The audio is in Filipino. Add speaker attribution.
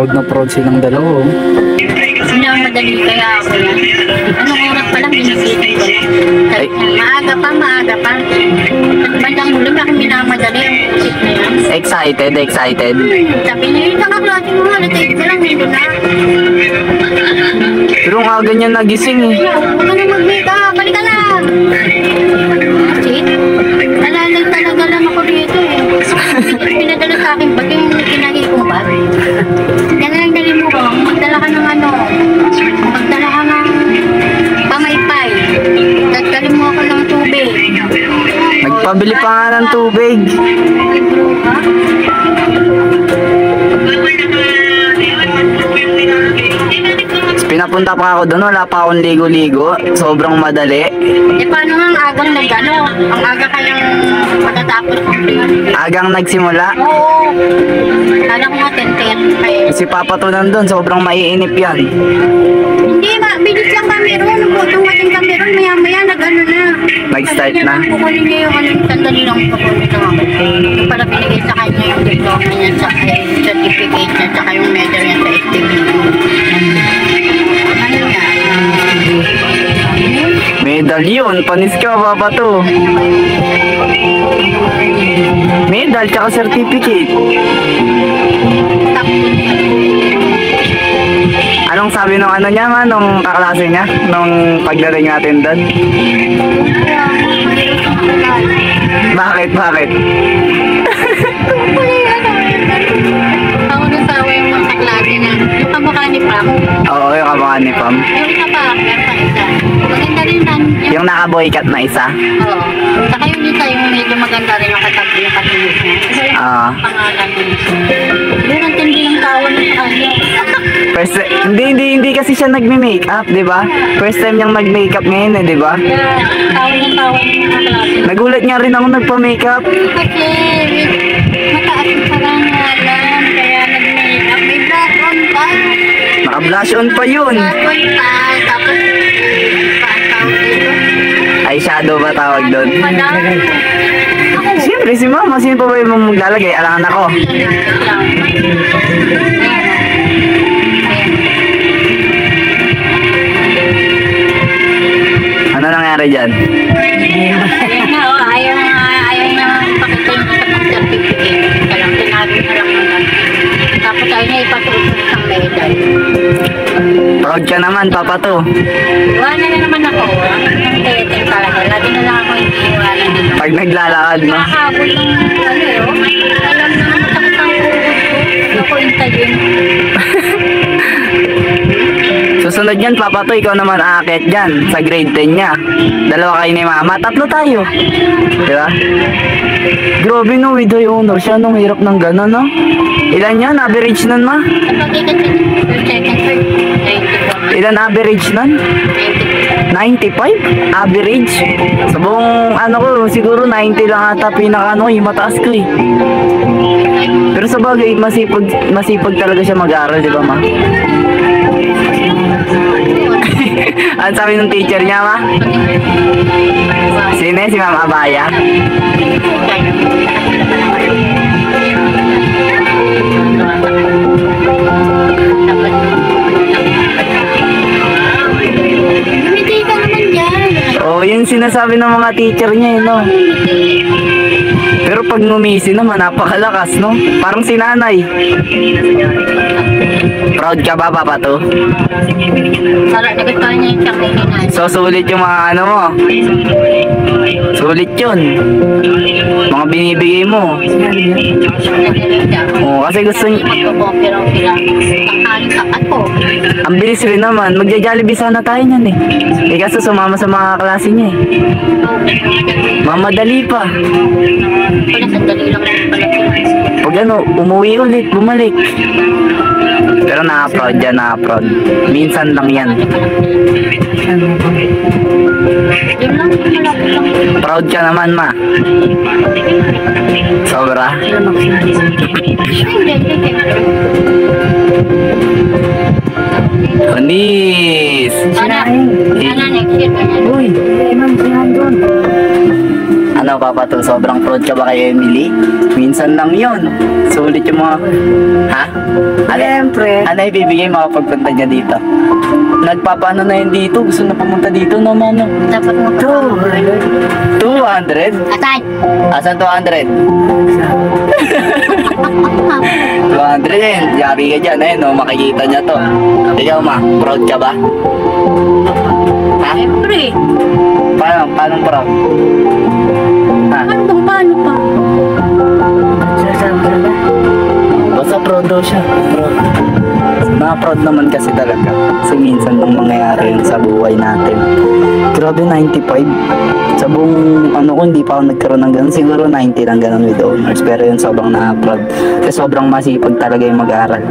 Speaker 1: na proud silang dalawa. Oh.
Speaker 2: Madali kaya ako yan. Anong oras pa lang, binibitin ko na. Maaga pa. At bandang huli pa kami minamadali ang pusip na yan.
Speaker 1: Excited.
Speaker 2: Sabi niya, yung kakaklase mo, natay ko lang, hindi na.
Speaker 1: Pero nga ganyan nagising eh.
Speaker 2: Huwag ka na mag-make up, balik ka lang. Shit, nalalay talaga lang ako dito eh. Pinadala sa akin, ba't yung kinagi kong bag? Dali mo ko, magdala ka ng magdala ka ng pamaypay. Dadali mo ako ng tubig.
Speaker 1: Nagpabili pa nga ng tubig. Pinapunta pa ako doon, wala pa akong ligo-ligo. Sobrang madali.
Speaker 2: Paano nga ang agang ang aga kayang matatapos?
Speaker 1: Agang nagsimula.
Speaker 2: Oo. Kala ko nga 10.
Speaker 1: Si Papa to nandun, sobrang maiinip yan.
Speaker 2: Hindi ba, bilis lang kami ron. Dumating kami ron, maya-maya nag-ano na.
Speaker 1: Nag-start na.
Speaker 2: Kukunin niya yung sandali lang kukunin na ako. Yung pala pinigay sa kanya yung diploma niya sa certificate niya, saka yung medal niya sa STB.
Speaker 1: Medal yun, panis ka, Papa to. Medal, tsaka certificate. Anong sabi nung ano niya ma, nung kaklase niya, nung pagdating natin doon? Bakit?
Speaker 2: Ako nung sawa yung mga kaklase na, yung kamukha ni Pam.
Speaker 1: Oo, yung kamukha ni Pam.
Speaker 2: Yung isa pa, meron pa isa. Maganda rin lang.
Speaker 1: Yung naka-boycott na isa?
Speaker 2: Oo. Saka yung isa, yung medyo maganda rin yung katabi, yung katilis niya. Pangalan niya. Yung ang tindi ng tawa niya sa kanya.
Speaker 1: Hindi kasi siya nagme-makeup, di ba? First time niyang mag-makeup ngayon eh, di ba?
Speaker 2: Tawa niya mga klase.
Speaker 1: Nagulat niya rin ako nagpa-makeup.
Speaker 2: Kasi mataas yung parangalan, kaya nag-makeup. May blush on pa.
Speaker 1: Naka-blush on pa yun.
Speaker 2: Blush on pa. Tapos, paano tawag dito?
Speaker 1: Eyeshadow ba tawag doon?
Speaker 2: Ako.
Speaker 1: Siyempre si Mama, sino pa ba yung maglalagay? Alangan ako. Ano nangyari dyan?
Speaker 2: Ayun na, ayaw na pakita yung certificate. Kalang sinabi na lang naman. Tapos ayaw niya ipasuot sa isang medal.
Speaker 1: Proud ka naman, Papa to.
Speaker 2: Wala na naman ako. Ang teting talaga. Lagi na lang ako iiwala dito.
Speaker 1: Pag naglalakad, no?
Speaker 2: Nakahabol yung alam na masakit ang pugot ko. Ako intayin.
Speaker 1: Susunod yan, Papa to, ikaw naman aakyat dyan sa grade 10 niya. Dalawa kayo ni Mama, tatlo tayo. Diba? Grabe no, with the honor siya, nung hirap ng gano'n, no? Ilan yan? Average nun, Ma?
Speaker 2: Kapag ikat second, third, 94.
Speaker 1: Ilan average nun? 95? Average? Sa buong ano ko, siguro 90 lang ata pinaka ano, yung mataas ko eh. Pero sa bagay, masipag talaga siya mag-aaral, di ba Ma? Ano sabi ng teacher niya, Ma? Sino si Ma'am Abaya?
Speaker 2: Hindi ka naman dyan.
Speaker 1: Oo, yun sinasabi ng mga teacher niya, no? Pero pag numisi naman, napakalakas, no? Parang si nanay. Proud ka ba, Papa to?
Speaker 2: Sarap na gusto niya yung siyang kuminan.
Speaker 1: So, sulit yung mga ano mo. Sulit yun. Mga binibigay mo. Oo, kasi gusto niya.
Speaker 2: Magpapoperaw sila. Tanghaling sakat ko.
Speaker 1: Ang bilis rin naman. Magja-Jollibee sana tayo niyan eh. Eh kaso sumama sa mga klase niya eh. Mamadali pa.
Speaker 2: Pala sandali lang pala.
Speaker 1: Pag ano, umuwi ulit, bumalik. Pero na-proud yan, na-proud. Minsan lang yan.
Speaker 2: Yun lang, malapit lang.
Speaker 1: Proud ka naman, Ma. Sobra. Onis!
Speaker 2: Sana next year.
Speaker 1: Uy, ano? Papa to, sobrang proud ka ba kay Emily? Minsan lang yun. Sulit yung mga... Ha?
Speaker 3: Siyempre.
Speaker 1: Ano ibibigay makapagpunta niya dito? Nagpapaano na yun dito? Gusto na pumunta dito naman. No?
Speaker 2: Dapat mo to.
Speaker 1: 200?
Speaker 2: Asan?
Speaker 1: Asan 200? 200 din. Yari ka dyan eh, no? Makikita niya to. Ikaw ma, proud ka ba? Ha?
Speaker 2: Siyempre.
Speaker 1: Paano proud? Ha?
Speaker 2: Paano pa?
Speaker 1: Basta proud daw siya. Proud. Na-proud naman kasi talaga. Kasi minsan nang mangyayari yun sa buhay natin. Grabe 95. Sa buong ano ko, hindi pa ako nagkaroon ng ganun. Siguro 90 lang ganun with honors. Pero yun sobrang na-proud. Kasi sobrang masipag talaga yung mag-aaral.